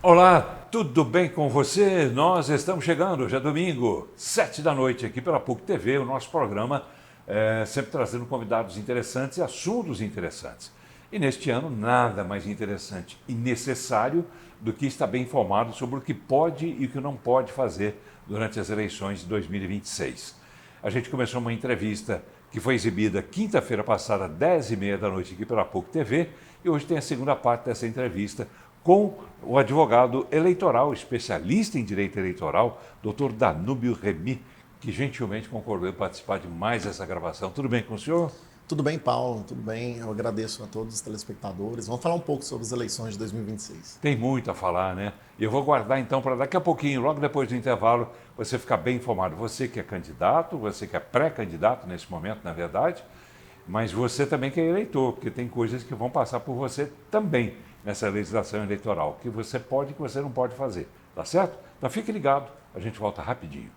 Olá, tudo bem com você? Nós estamos chegando, hoje é domingo, 7 da noite, aqui pela PUC TV, o nosso programa sempre trazendo convidados interessantes e assuntos interessantes. E neste ano, nada mais interessante e necessário do que estar bem informado sobre o que pode e o que não pode fazer durante as eleições de 2026. A gente começou uma entrevista que foi exibida quinta-feira passada, 10h30 da noite, aqui pela PUC TV, e hoje tem a segunda parte dessa entrevista com o advogado eleitoral, especialista em direito eleitoral, Dr. Danúbio Remy, que gentilmente concordou em participar de mais essa gravação. Tudo bem com o senhor? Tudo bem, Paulo, tudo bem. Eu agradeço a todos os telespectadores. Vamos falar um pouco sobre as eleições de 2026. Tem muito a falar, né? E eu vou guardar então para daqui a pouquinho, logo depois do intervalo, você ficar bem informado. Você que é candidato, você que é pré-candidato nesse momento, na verdade, mas você também que é eleitor, porque tem coisas que vão passar por você também nessa legislação eleitoral, que você pode e que você não pode fazer, tá certo? Então fique ligado, a gente volta rapidinho.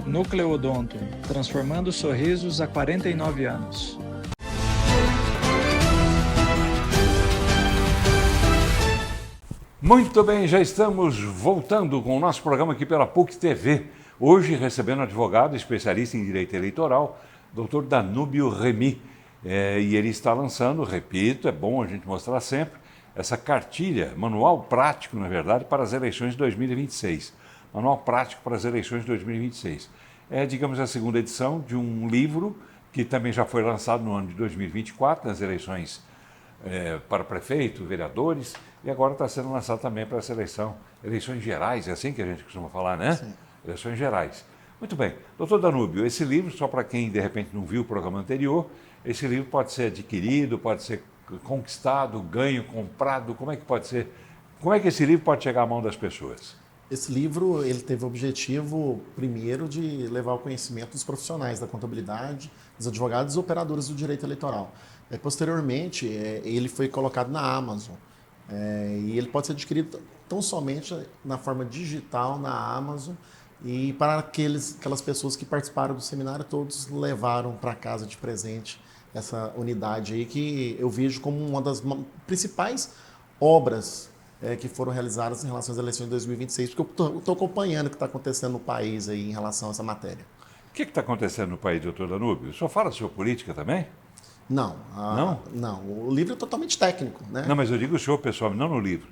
Núcleo Odonto, transformando sorrisos há 49 anos. Muito bem, já estamos voltando com o nosso programa aqui pela PUC TV. Hoje recebendo um advogado especialista em direito eleitoral, Dr. Danúbio Remy. E ele está lançando, repito, é bom a gente mostrar sempre, essa cartilha, manual prático, na verdade, para as eleições de 2026. Manual prático para as eleições de 2026. É, digamos, a segunda edição de um livro que também já foi lançado no ano de 2024, nas eleições para prefeito, vereadores, e agora está sendo lançado também para essa eleições gerais, é assim que a gente costuma falar, né? Sim. Eleições gerais. Muito bem. Doutor Danúbio, esse livro, só para quem de repente não viu o programa anterior, esse livro pode ser adquirido, pode ser conquistado, ganho, comprado, como é que pode ser? Como é que esse livro pode chegar à mão das pessoas? Esse livro ele teve o objetivo, primeiro, de levar o conhecimento dos profissionais da contabilidade, dos advogados e operadores do direito eleitoral. Posteriormente, ele foi colocado na Amazon. E ele pode ser adquirido tão somente na forma digital na Amazon. E para aquelas pessoas que participaram do seminário, todos levaram para casa de presente essa unidade aí, que eu vejo como uma das principais obras que foram realizadas em relação às eleições de 2026, porque eu estou acompanhando o que está acontecendo no país aí em relação a essa matéria. O que está acontecendo no país, doutor Danúbio? O senhor fala sobre política também? Não, não. O livro é totalmente técnico, né? Não, mas eu digo o senhor, pessoal, não no livro.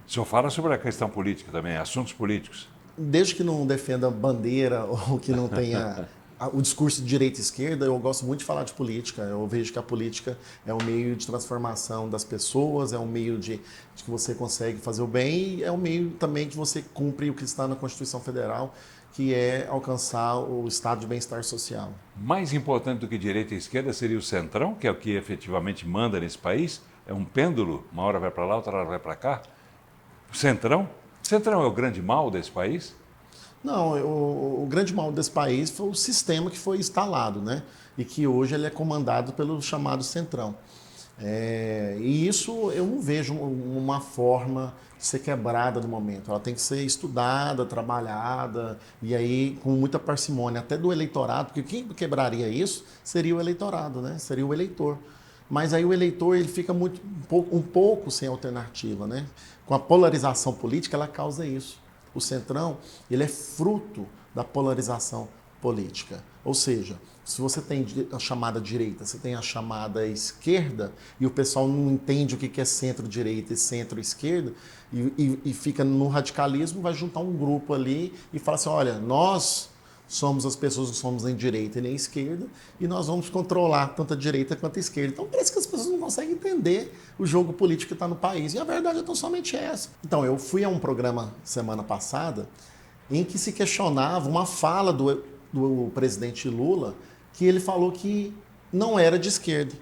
O senhor fala sobre a questão política também, assuntos políticos. Desde que não defenda bandeira ou que não tenha o discurso de direita e esquerda, eu gosto muito de falar de política. Eu vejo que a política é um meio de transformação das pessoas, é um meio de que você consegue fazer o bem e é um meio também que você cumpre o que está na Constituição Federal, que é alcançar o estado de bem-estar social. Mais importante do que direita e esquerda seria o centrão, que é o que efetivamente manda nesse país. É um pêndulo, uma hora vai para lá, outra hora vai para cá. O centrão? O centrão é o grande mal desse país? Não, o grande mal desse país foi o sistema que foi instalado, né? E que hoje ele é comandado pelo chamado Centrão. E isso eu não vejo uma forma de ser quebrada no momento. Ela tem que ser estudada, trabalhada, e aí com muita parcimônia, até do eleitorado, porque quem quebraria isso seria o eleitorado, né? Seria o eleitor. Mas aí o eleitor ele fica um pouco sem alternativa, né? Com a polarização política, ela causa isso. O Centrão, ele é fruto da polarização política. Ou seja, se você tem a chamada direita, você tem a chamada esquerda, e o pessoal não entende o que é centro-direita e centro-esquerda, e fica no radicalismo, vai juntar um grupo ali e fala assim, olha, nós somos as pessoas que somos nem direita e nem esquerda, e nós vamos controlar tanto a direita quanto a esquerda. Então parece que as pessoas não conseguem entender o jogo político que está no país. E a verdade é tão somente essa. Então, eu fui a um programa semana passada em que se questionava uma fala do presidente Lula, que ele falou que não era de esquerda.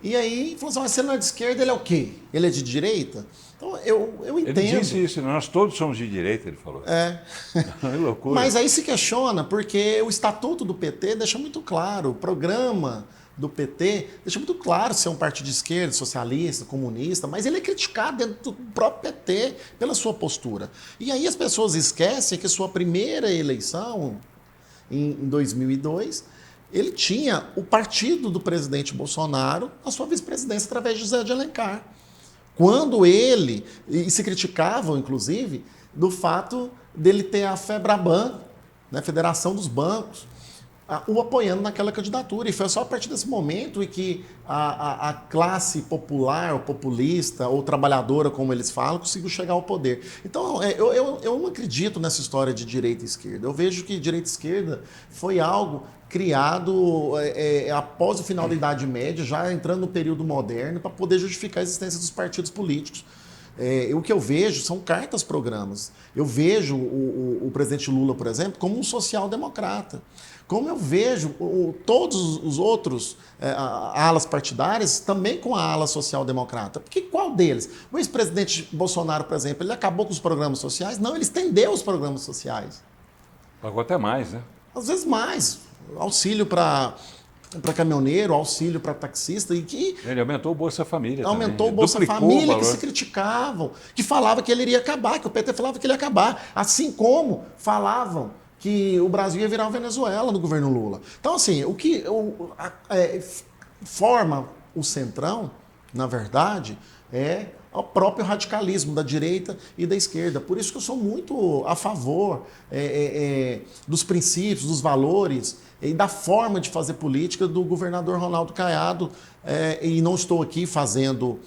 E aí, falou assim, mas se ele não é de esquerda, ele é o quê? Ele é de direita? Então, eu entendo. Ele disse isso, nós todos somos de direita, ele falou. Que loucura. Mas aí se questiona, porque o estatuto do PT deixa muito claro, o programa do PT deixa muito claro se é um partido de esquerda, socialista, comunista, mas ele é criticado dentro do próprio PT pela sua postura. E aí as pessoas esquecem que sua primeira eleição, em 2002, ele tinha o partido do presidente Bolsonaro na sua vice-presidência através de José de Alencar. Quando ele, e se criticavam, inclusive, do fato dele ter a FEBRABAN, né, Federação dos Bancos, o apoiando naquela candidatura. E foi só a partir desse momento em que a classe popular, ou populista, ou trabalhadora, como eles falam, conseguiu chegar ao poder. Então, eu não acredito nessa história de direita e esquerda. Eu vejo que direita e esquerda foi algo criado após o final da Idade Média, já entrando no período moderno, para poder justificar a existência dos partidos políticos. O que eu vejo são cartas-programas. Eu vejo o presidente Lula, por exemplo, como um social-democrata. Como eu vejo todos os outros alas partidárias também com a ala social-democrata. Porque qual deles? O ex-presidente Bolsonaro, por exemplo, ele acabou com os programas sociais? Não, ele estendeu os programas sociais. Pagou até mais, né? Às vezes mais. Auxílio para caminhoneiro, auxílio para taxista. E que ele aumentou o Bolsa Família. Aumentou também. o Bolsa Duplicou Família, o que se criticavam, que falava que ele iria acabar, que o PT falava que ele ia acabar. Assim como falavam que o Brasil ia virar uma Venezuela no governo Lula. Então, assim, o que forma o Centrão, na verdade, é o próprio radicalismo da direita e da esquerda. Por isso que eu sou muito a favor dos princípios, dos valores e da forma de fazer política do governador Ronaldo Caiado. E não estou aqui fazendo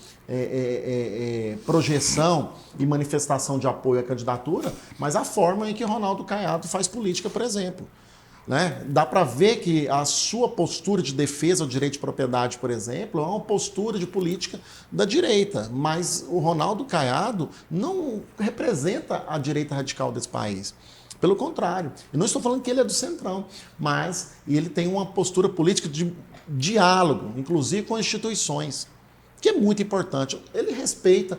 projeção e manifestação de apoio à candidatura, mas a forma em que Ronaldo Caiado faz política, por exemplo. Né? Dá para ver que a sua postura de defesa do direito de propriedade, por exemplo, é uma postura de política da direita, mas o Ronaldo Caiado não representa a direita radical desse país. Pelo contrário, eu não estou falando que ele é do Centrão, mas ele tem uma postura política de diálogo, inclusive com instituições, que é muito importante. Ele respeita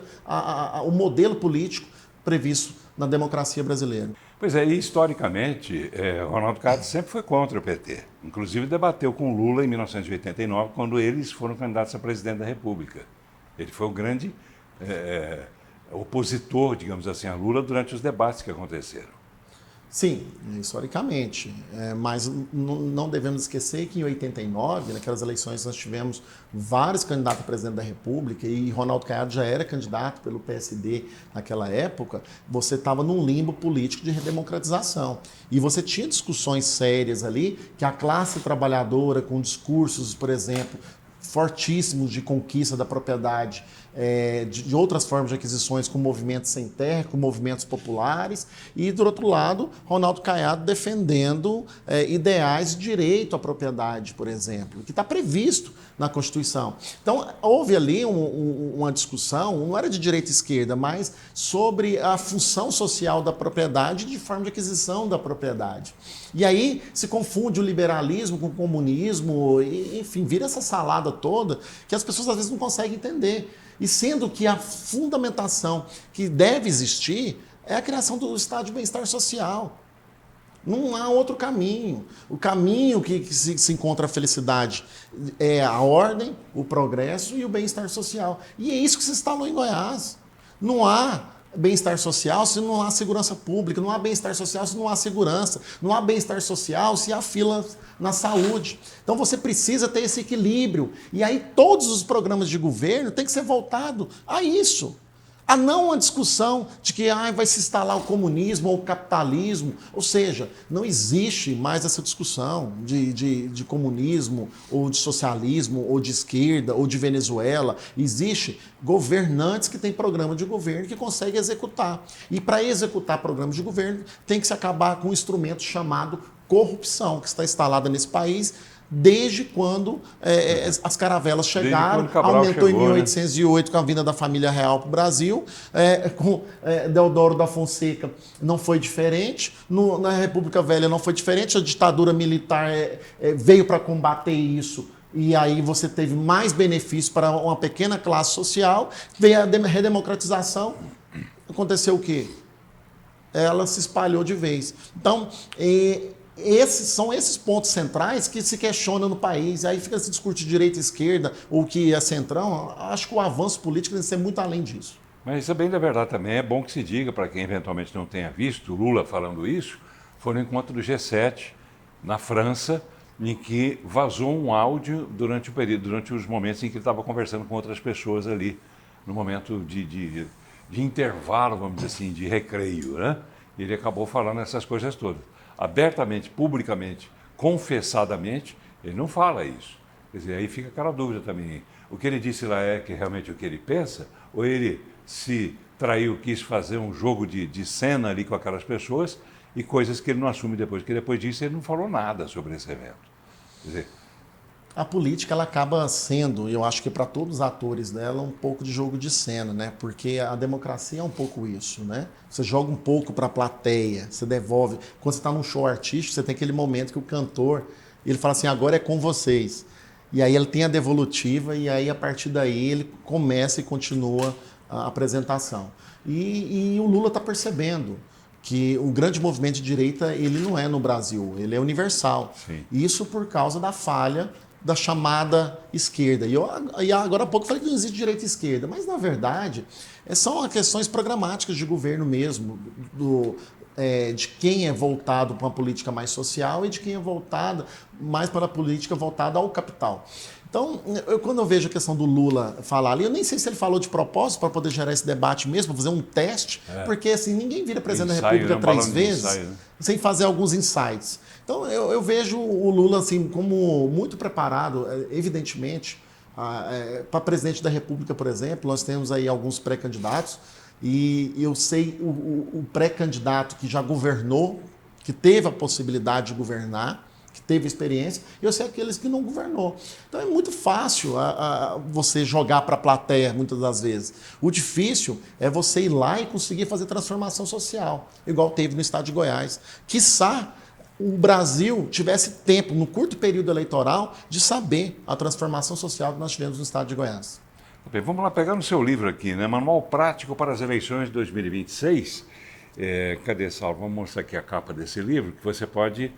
o modelo político previsto na democracia brasileira. Pois é, e historicamente, Ronaldo Caiado sempre foi contra o PT. Inclusive debateu com Lula em 1989, quando eles foram candidatos a presidente da República. Ele foi o grande opositor, digamos assim, a Lula durante os debates que aconteceram. Sim, historicamente, mas não devemos esquecer que em 89, naquelas eleições, nós tivemos vários candidatos a presidente da República e Ronaldo Caiado já era candidato pelo PSD naquela época. Você estava num limbo político de redemocratização e você tinha discussões sérias ali que a classe trabalhadora com discursos, por exemplo, fortíssimos de conquista da propriedade, de outras formas de aquisições com movimentos sem terra, com movimentos populares, e, do outro lado, Ronaldo Caiado defendendo ideais de direito à propriedade, por exemplo, que está previsto na Constituição. Então, houve ali uma discussão, não era de direita e esquerda, mas sobre a função social da propriedade de forma de aquisição da propriedade. E aí se confunde o liberalismo com o comunismo, e, enfim, vira essa salada toda que as pessoas às vezes não conseguem entender. E sendo que a fundamentação que deve existir é a criação do estado de bem-estar social. Não há outro caminho. O caminho que se encontra a felicidade é a ordem, o progresso e o bem-estar social. E é isso que se instalou em Goiás. Não há bem-estar social se não há segurança pública, não há bem-estar social se não há segurança, não há bem-estar social se há filas na saúde. Então você precisa ter esse equilíbrio. E aí todos os programas de governo têm que ser voltados a isso. A não uma discussão de que vai se instalar o comunismo ou o capitalismo. Ou seja, não existe mais essa discussão de comunismo ou de socialismo ou de esquerda ou de Venezuela. Existe governantes que têm programa de governo que conseguem executar. E para executar programas de governo tem que se acabar com um instrumento chamado corrupção, que está instalada nesse país desde quando as caravelas chegaram, aumentou chegou, em 1808, né? Com a vinda da família real para o Brasil, com Deodoro da Fonseca não foi diferente, na República Velha não foi diferente, a ditadura militar veio para combater isso e aí você teve mais benefícios para uma pequena classe social, veio a redemocratização, aconteceu o quê? Ela se espalhou de vez. Então, são esses pontos centrais que se questionam no país. Aí fica se discute direita e esquerda, ou que é centrão. Acho que o avanço político tem que ser muito além disso. Mas isso é bem da verdade também. É bom que se diga, para quem eventualmente não tenha visto Lula falando isso, foi no encontro do G7 na França, em que vazou um áudio durante o período, durante os momentos em que ele estava conversando com outras pessoas ali, no momento de intervalo, vamos dizer assim, de recreio, né? E ele acabou falando essas coisas todas. Abertamente, publicamente, confessadamente, ele não fala isso. Quer dizer, aí fica aquela dúvida também. O que ele disse lá é que realmente o que ele pensa, ou ele se traiu, quis fazer um jogo de cena ali com aquelas pessoas e coisas que ele não assume depois, porque depois disso ele não falou nada sobre esse evento. Quer dizer, a política ela acaba sendo, eu acho que para todos os atores dela, um pouco de jogo de cena, né? Porque a democracia é um pouco isso, né? Você joga um pouco para a plateia, você devolve. Quando você está num show artístico, você tem aquele momento que o cantor, ele fala assim, agora é com vocês. E aí ele tem a devolutiva e aí a partir daí ele começa e continua a apresentação. E o Lula está percebendo que o grande movimento de direita, ele não é no Brasil, ele é universal. Sim. Isso por causa da falha da chamada esquerda. E agora há pouco eu falei que não existe direita e esquerda, mas na verdade são questões programáticas de governo mesmo, de quem é voltado para uma política mais social e de quem é voltado mais para a política voltada ao capital. Então, quando eu vejo a questão do Lula falar ali, eu nem sei se ele falou de propósito para poder gerar esse debate mesmo, para fazer um teste, porque assim, ninguém vira presidente da República 3 vezes sem fazer alguns insights. Então, eu vejo o Lula assim, como muito preparado, evidentemente, para presidente da República, por exemplo, nós temos aí alguns pré-candidatos, e eu sei o pré-candidato que já governou, que teve a possibilidade de governar, que teve experiência, e eu sei aqueles que não governou. Então é muito fácil você jogar para a plateia, muitas das vezes. O difícil é você ir lá e conseguir fazer transformação social, igual teve no estado de Goiás. Quiçá o Brasil tivesse tempo, no curto período eleitoral, de saber a transformação social que nós tivemos no estado de Goiás. bem, vamos lá pegar no seu livro aqui, né? Manual Prático para as Eleições de 2026. Cadê, Saulo? Vamos mostrar aqui a capa desse livro, que você pode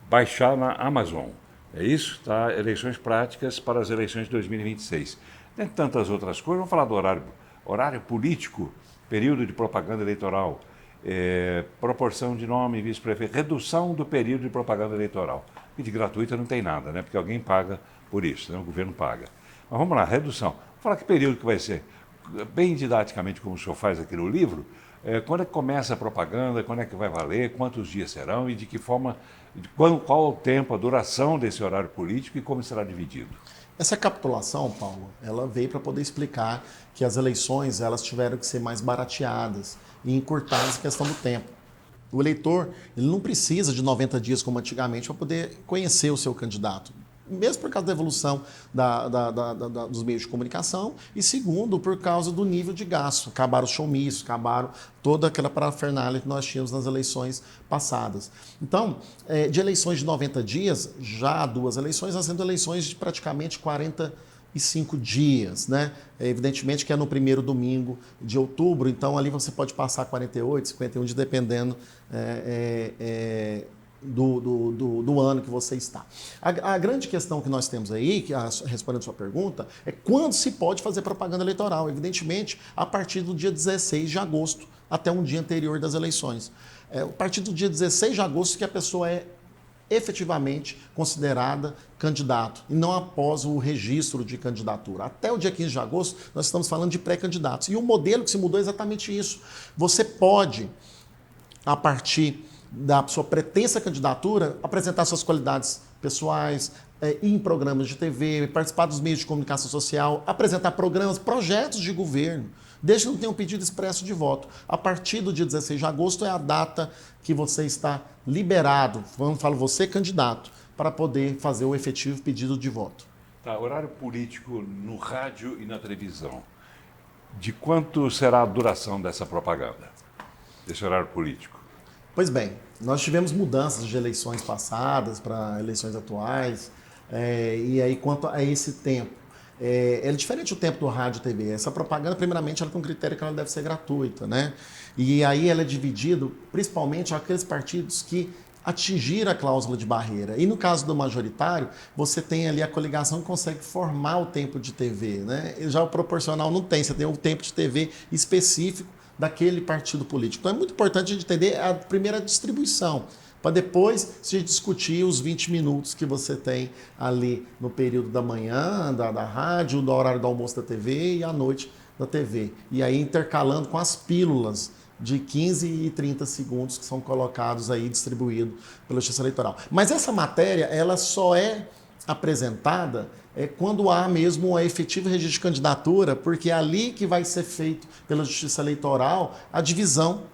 baixar na Amazon. É isso? Tá? Eleições práticas para as eleições de 2026. Tem tantas outras coisas. Vamos falar do horário político, período de propaganda eleitoral, proporção de nome e vice-prefeito, redução do período de propaganda eleitoral. E de gratuita não tem nada, né? Porque alguém paga por isso, né? O governo paga. Mas vamos lá, redução. Vamos falar que período que vai ser. Bem didaticamente, como o senhor faz aqui no livro, quando é que começa a propaganda, quando é que vai valer, quantos dias serão e de que forma, qual o tempo, a duração desse horário político e como será dividido. Essa capitulação, Paulo, ela veio para poder explicar que as eleições elas tiveram que ser mais barateadas e encurtadas em questão do tempo. O eleitor ele não precisa de 90 dias como antigamente para poder conhecer o seu candidato. Mesmo por causa da evolução dos meios de comunicação e segundo, por causa do nível de gasto. Acabaram os showmícios, acabaram toda aquela parafernália que nós tínhamos nas eleições passadas. Então, de eleições de 90 dias, já há 2 eleições, nós temos eleições de praticamente 45 dias, né? Evidentemente que é no primeiro domingo de outubro, então ali você pode passar 48, 51 dias, dependendo do ano que você está. A grande questão que nós temos aí, respondendo a sua pergunta, é quando se pode fazer propaganda eleitoral. Evidentemente, a partir do dia 16 de agosto, até um dia anterior das eleições. A partir do dia 16 de agosto que a pessoa é efetivamente considerada candidato, e não após o registro de candidatura. Até o dia 15 de agosto, nós estamos falando de pré-candidatos. E o modelo que se mudou é exatamente isso. Você pode, a partir da sua pretensa candidatura, apresentar suas qualidades pessoais, ir em programas de TV, participar dos meios de comunicação social, apresentar programas, projetos de governo, desde que não tenha um pedido expresso de voto. A partir do dia 16 de agosto é a data que você está liberado, falo você, candidato, para poder fazer o efetivo pedido de voto. Tá, horário político no rádio e na televisão. De quanto será a duração dessa propaganda, desse horário político? Pois bem, nós tivemos mudanças de eleições passadas para eleições atuais. E aí, quanto a esse tempo, é diferente do tempo do rádio e TV. Essa propaganda, primeiramente, ela tem um critério que ela deve ser gratuita, né? E aí ela é dividida, principalmente, aqueles partidos que atingiram a cláusula de barreira. E no caso do majoritário, você tem ali a coligação que consegue formar o tempo de TV, né? E já o proporcional não tem, você tem o tempo de TV específico daquele partido político. Então é muito importante a gente entender a primeira distribuição, para depois se discutir os 20 minutos que você tem ali no período da manhã, da rádio, do horário do almoço da TV e à noite da TV. E aí intercalando com as pílulas de 15 e 30 segundos que são colocados aí, distribuídos pela Justiça Eleitoral. Mas essa matéria, ela só é apresentada quando há mesmo a efetiva registro de candidatura, porque é ali que vai ser feito pela Justiça Eleitoral a divisão,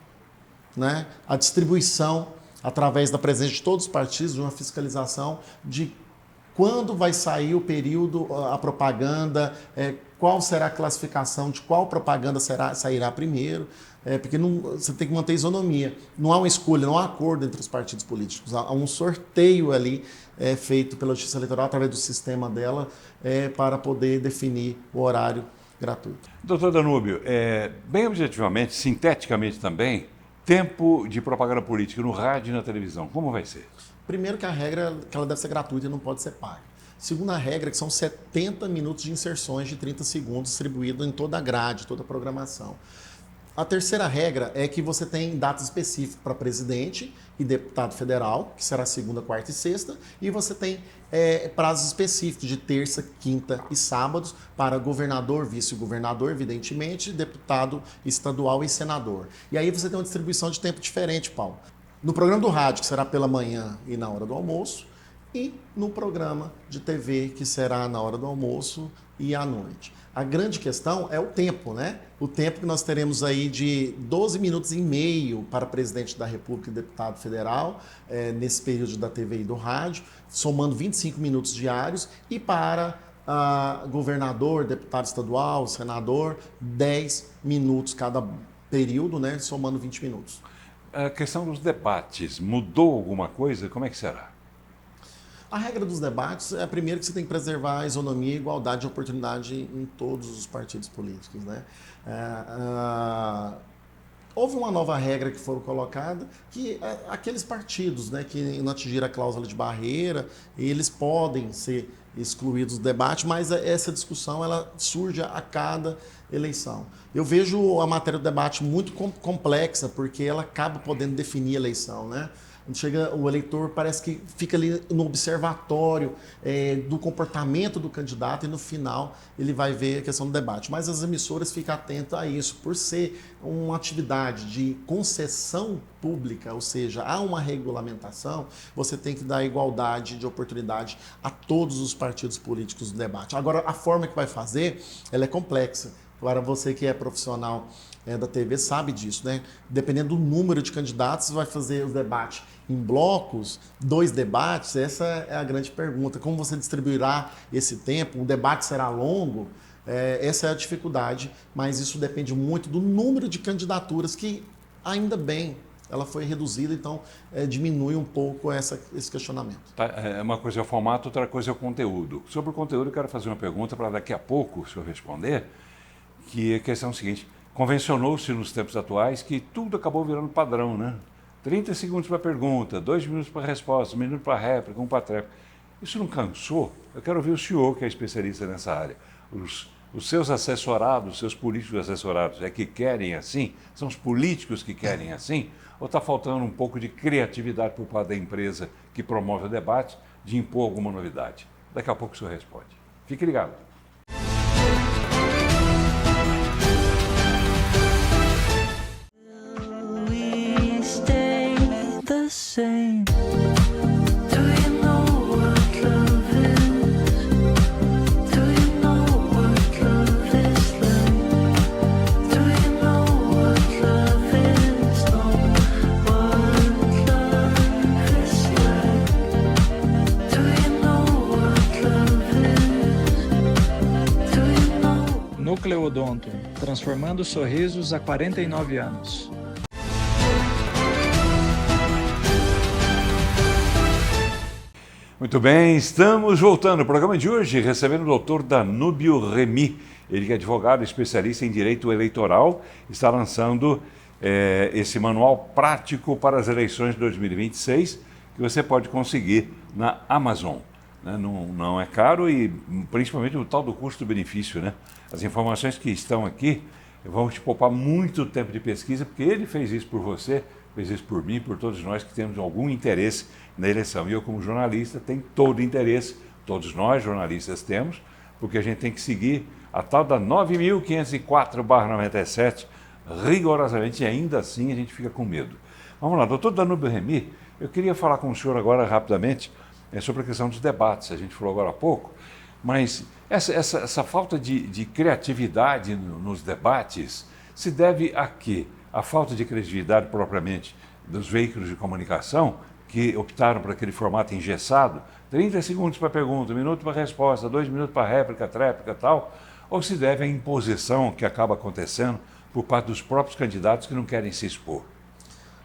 né, a distribuição, através da presença de todos os partidos, de uma fiscalização de quando vai sair o período, a propaganda, qual será a classificação de qual propaganda sairá primeiro, porque você tem que manter isonomia. Não há uma escolha, não há acordo entre os partidos políticos. Há um sorteio ali feito pela Justiça Eleitoral através do sistema dela para poder definir o horário gratuito. Doutor Danúbio, bem objetivamente, sinteticamente também, tempo de propaganda política no rádio e na televisão, como vai ser? Primeiro que a regra é que ela deve ser gratuita e não pode ser paga. Segunda regra, que são 70 minutos de inserções de 30 segundos distribuídos em toda a grade, toda a programação. A terceira regra é que você tem datas específicas para presidente e deputado federal, que será segunda, quarta e sexta, e você tem prazos específicos de terça, quinta e sábados para governador, vice-governador, evidentemente, deputado estadual e senador. E aí você tem uma distribuição de tempo diferente, Paulo. No programa do rádio, que será pela manhã e na hora do almoço, e no programa de TV, que será na hora do almoço e à noite. A grande questão é o tempo, né? O tempo que nós teremos aí de 12 minutos e meio para presidente da República e deputado federal, nesse período da TV e do rádio, somando 25 minutos diários, e para governador, deputado estadual, senador, 10 minutos cada período, né? Somando 20 minutos. A questão dos debates, mudou alguma coisa? Como é que será? A regra dos debates é, primeiro, que você tem que preservar a isonomia e igualdade de oportunidade em todos os partidos políticos, né? Houve uma nova regra que foi colocada, que aqueles partidos, né, que não atingiram a cláusula de barreira, eles podem ser excluídos do debate, mas essa discussão ela surge a cada eleição. Eu vejo a matéria do debate muito complexa, porque ela acaba podendo definir a eleição, né? Chega, o eleitor parece que fica ali no observatório do comportamento do candidato e no final ele vai ver a questão do debate. Mas as emissoras ficam atentas a isso, por ser uma atividade de concessão pública, ou seja, há uma regulamentação, você tem que dar igualdade de oportunidade a todos os partidos políticos do debate. Agora, a forma que vai fazer, ela é complexa. Para você que é profissional da TV sabe disso, né? Dependendo do número de candidatos, você vai fazer o debate em blocos, 2 debates, essa é a grande pergunta. Como você distribuirá esse tempo? O debate será longo? Essa é a dificuldade, mas isso depende muito do número de candidaturas que, ainda bem, ela foi reduzida, então diminui um pouco esse questionamento. Tá, uma coisa é o formato, outra coisa é o conteúdo. Sobre o conteúdo, eu quero fazer uma pergunta para daqui a pouco o senhor responder, que a questão é o seguinte: convencionou-se nos tempos atuais que tudo acabou virando padrão, né? 30 segundos para a pergunta, 2 minutos para a resposta, 1 minuto para a réplica, 1 para a tréplica. Isso não cansou? Eu quero ouvir o senhor, que é especialista nessa área. Os seus assessorados, os seus políticos assessorados, é que querem assim? São os políticos que querem assim? Ou está faltando um pouco de criatividade por parte da empresa que promove o debate de impor alguma novidade? Daqui a pouco o senhor responde. Fique ligado. Same. Do you know what love is? Do you know what love is like? Do you know what love is? Know what love is like? Do you know what love is? Do you know? Núcleo Odonto, transformando sorrisos há 49 anos. Muito bem, estamos voltando. O programa de hoje recebendo o doutor Danúbio Remy. Ele que é advogado especialista em direito eleitoral, está lançando esse manual prático para as eleições de 2026, que você pode conseguir na Amazon. Né? Não é caro e principalmente o tal do custo-benefício. Né? As informações que estão aqui vão te poupar muito tempo de pesquisa, porque ele fez isso por você, fez isso por mim, por todos nós que temos algum interesse na eleição. E eu, como jornalista, tenho todo interesse, todos nós jornalistas temos, porque a gente tem que seguir a tal da 9.504/97, rigorosamente, e ainda assim a gente fica com medo. Vamos lá, doutor Danúbio Remy, eu queria falar com o senhor agora rapidamente sobre a questão dos debates. A gente falou agora há pouco, mas essa falta de criatividade nos debates se deve a quê? A falta de criatividade propriamente dos veículos de comunicação, que optaram por aquele formato engessado, 30 segundos para pergunta, 1 minuto para resposta, 2 minutos para réplica, tréplica e tal, ou se deve à imposição que acaba acontecendo por parte dos próprios candidatos que não querem se expor?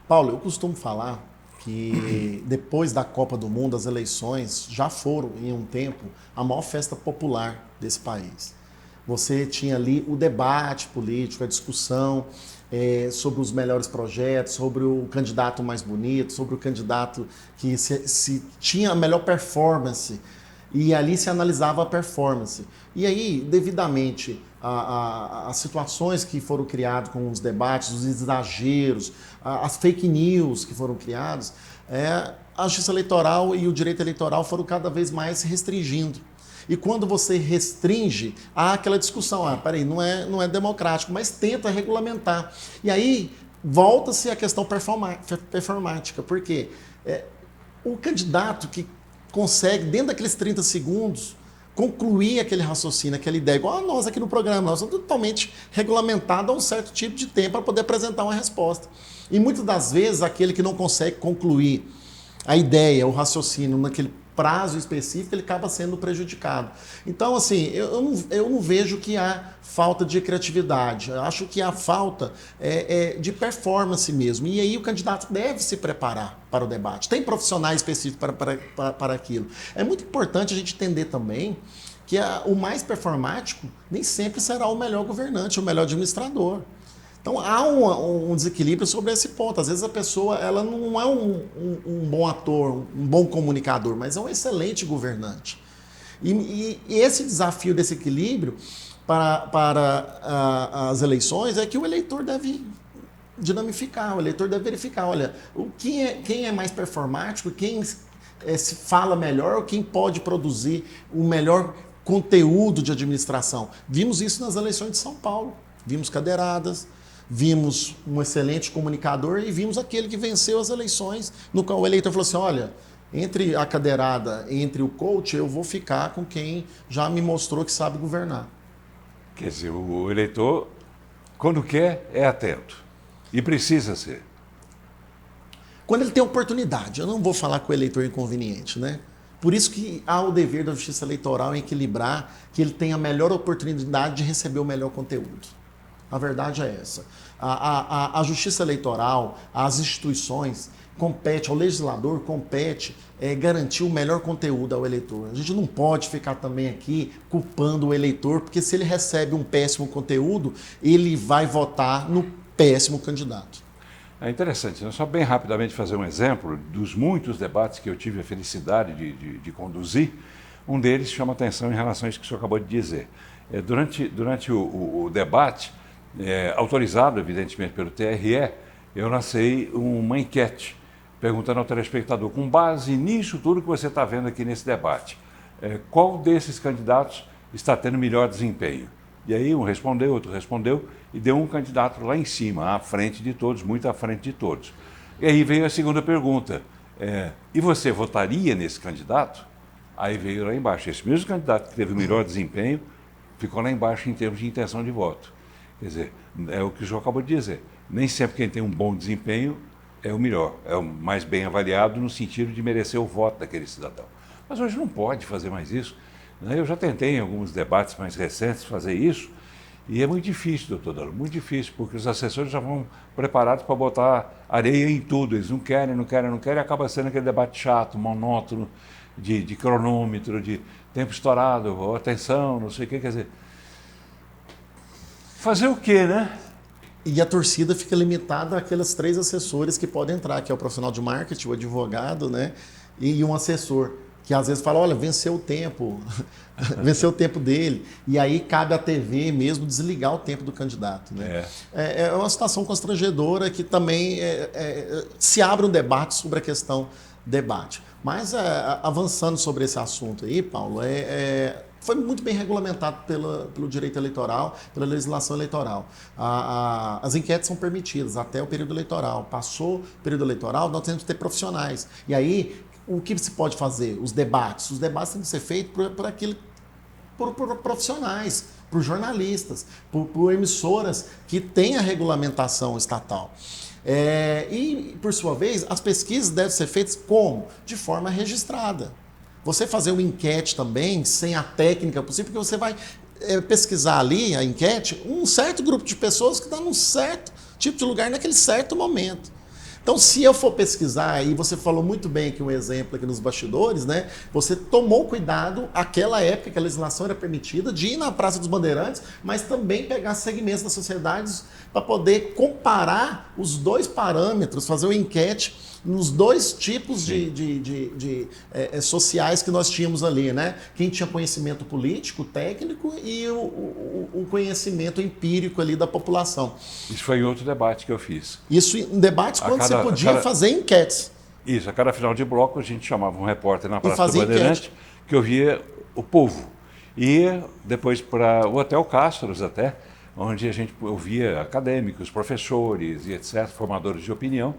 Paulo, eu costumo falar que depois da Copa do Mundo, as eleições já foram, em um tempo, a maior festa popular desse país. Você tinha ali o debate político, a discussão sobre os melhores projetos, sobre o candidato mais bonito, sobre o candidato que se tinha a melhor performance. E ali se analisava a performance. E aí, devidamente, as situações que foram criadas com os debates, os exageros, as fake news que foram criadas, a justiça eleitoral e o direito eleitoral foram cada vez mais se restringindo. E quando você restringe, há aquela discussão, peraí, não é democrático, mas tenta regulamentar. E aí, volta-se a questão performática, porque o candidato que consegue, dentro daqueles 30 segundos, concluir aquele raciocínio, aquela ideia, igual a nós aqui no programa, nós somos totalmente regulamentados a um certo tipo de tempo para poder apresentar uma resposta. E muitas das vezes, aquele que não consegue concluir a ideia, o raciocínio naquele prazo específico, ele acaba sendo prejudicado. Então, assim, eu não vejo que há falta de criatividade. Eu acho que há falta de performance mesmo. E aí o candidato deve se preparar para o debate. Tem profissionais específicos para aquilo. É muito importante a gente entender também que o mais performático nem sempre será o melhor governante, o melhor administrador. Então, há um desequilíbrio sobre esse ponto. Às vezes a pessoa ela não é um bom ator, um bom comunicador, mas é um excelente governante. E esse desafio desse equilíbrio para as eleições é que o eleitor deve dinamificar, o eleitor deve verificar, olha, quem é mais performático, quem se fala melhor, quem pode produzir o melhor conteúdo de administração. Vimos isso nas eleições de São Paulo, vimos cadeiradas, vimos um excelente comunicador e vimos aquele que venceu as eleições, no qual o eleitor falou assim, olha, entre a cadeirada, entre o coach, eu vou ficar com quem já me mostrou que sabe governar. Quer dizer, o eleitor, quando quer, é atento. E precisa ser. Quando ele tem oportunidade, eu não vou falar com o eleitor inconveniente, né? Por isso que há o dever da justiça eleitoral em equilibrar que ele tenha a melhor oportunidade de receber o melhor conteúdo. A verdade é essa. A justiça eleitoral, as instituições, ao legislador compete garantir o melhor conteúdo ao eleitor. A gente não pode ficar também aqui culpando o eleitor, porque se ele recebe um péssimo conteúdo, ele vai votar no péssimo candidato. É interessante, só bem rapidamente fazer um exemplo dos muitos debates que eu tive a felicidade de conduzir. Um deles chama atenção em relação a isso que o senhor acabou de dizer. Durante o debate, autorizado evidentemente pelo TRE, eu lancei uma enquete perguntando ao telespectador, com base nisso tudo que você está vendo aqui nesse debate, qual desses candidatos está tendo melhor desempenho? E aí um respondeu, outro respondeu, e deu um candidato lá em cima, à frente de todos, muito à frente de todos. E aí veio a segunda pergunta, e você votaria nesse candidato? Aí veio lá embaixo, esse mesmo candidato que teve o melhor desempenho, ficou lá embaixo em termos de intenção de voto. Quer dizer, é o que o senhor acabou de dizer, nem sempre quem tem um bom desempenho é o melhor, é o mais bem avaliado no sentido de merecer o voto daquele cidadão. Mas hoje não pode fazer mais isso. Eu já tentei em alguns debates mais recentes fazer isso, e é muito difícil, doutor Danúbio, muito difícil, porque os assessores já vão preparados para botar areia em tudo, eles não querem, e acaba sendo aquele debate chato, monótono, de cronômetro, de tempo estourado, ou atenção, não sei o quê, quer dizer... Fazer o quê, né? E a torcida fica limitada àqueles 3 assessores que podem entrar, que é o profissional de marketing, o advogado, né? E um assessor, que às vezes fala, olha, venceu o tempo, venceu o tempo dele. E aí cabe à TV mesmo desligar o tempo do candidato. Né? É uma situação constrangedora que também se abre um debate sobre a questão debate. Mas avançando sobre esse assunto aí, Paulo, foi muito bem regulamentado pelo direito eleitoral, pela legislação eleitoral. As enquetes são permitidas até o período eleitoral. Passou o período eleitoral, nós temos que ter profissionais. E aí, o que se pode fazer? Os debates. Os debates têm que ser feitos por profissionais, por jornalistas, por emissoras que têm a regulamentação estatal. E, por sua vez, as pesquisas devem ser feitas como? De forma registrada. Você fazer uma enquete também, sem a técnica possível, porque você vai pesquisar ali, a enquete, um certo grupo de pessoas que está num certo tipo de lugar naquele certo momento. Então, se eu for pesquisar, e você falou muito bem aqui um exemplo aqui nos bastidores, né? Você tomou cuidado, aquela época que a legislação era permitida, de ir na Praça dos Bandeirantes, mas também pegar segmentos das sociedades para poder comparar os 2 parâmetros, fazer uma enquete nos 2 tipos de sociais que nós tínhamos ali, né? Quem tinha conhecimento político, técnico e o conhecimento empírico ali da população. Isso foi outro debate que eu fiz. Isso em debates quando você podia fazer enquetes. Isso, a cada final de bloco a gente chamava um repórter na Praça do fazia Bandeirante que ouvia o povo. E depois para o Hotel Castros até, onde a gente ouvia acadêmicos, professores e etc., formadores de opinião.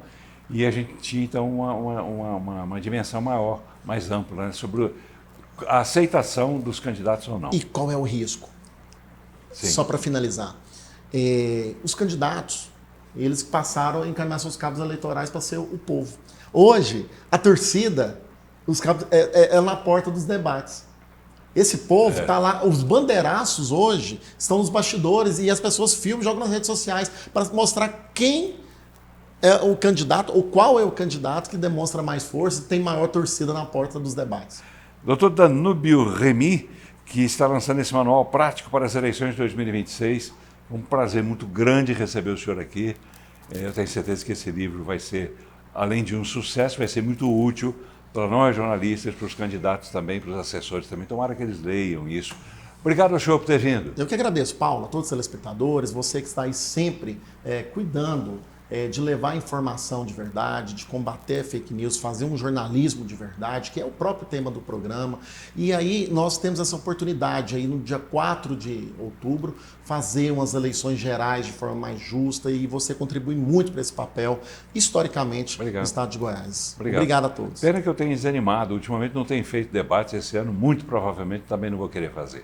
E a gente tinha, então, uma dimensão maior, mais ampla, né, sobre a aceitação dos candidatos ou não. E qual é o risco? Sim. Só para finalizar. Os candidatos, eles passaram a encaminhar seus cabos eleitorais para ser o povo. Hoje, a torcida os cabos, é na porta dos debates. Esse povo está lá, os bandeiraços hoje estão nos bastidores e as pessoas filmam, jogam nas redes sociais para mostrar quem é o candidato, ou qual é o candidato que demonstra mais força e tem maior torcida na porta dos debates. Dr. Danúbio Remy, que está lançando esse manual prático para as eleições de 2026. Um prazer muito grande receber o senhor aqui. Eu tenho certeza que esse livro vai ser, além de um sucesso, vai ser muito útil para nós jornalistas, para os candidatos também, para os assessores também. Tomara que eles leiam isso. Obrigado ao senhor por ter vindo. Eu que agradeço, Paulo, a todos os telespectadores, você que está aí sempre cuidando de levar informação de verdade, de combater fake news, fazer um jornalismo de verdade, que é o próprio tema do programa. E aí nós temos essa oportunidade aí no dia 4 de outubro, fazer umas eleições gerais de forma mais justa e você contribui muito para esse papel, historicamente, no estado de Goiás. Obrigado a todos. Pena que eu tenho desanimado, ultimamente não tenho feito debates esse ano, muito provavelmente também não vou querer fazer.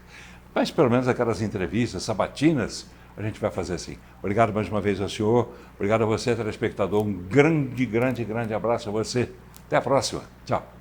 Mas pelo menos aquelas entrevistas sabatinas, a gente vai fazer assim. Obrigado mais uma vez ao senhor, obrigado a você, telespectador, um grande abraço a você. Até a próxima. Tchau.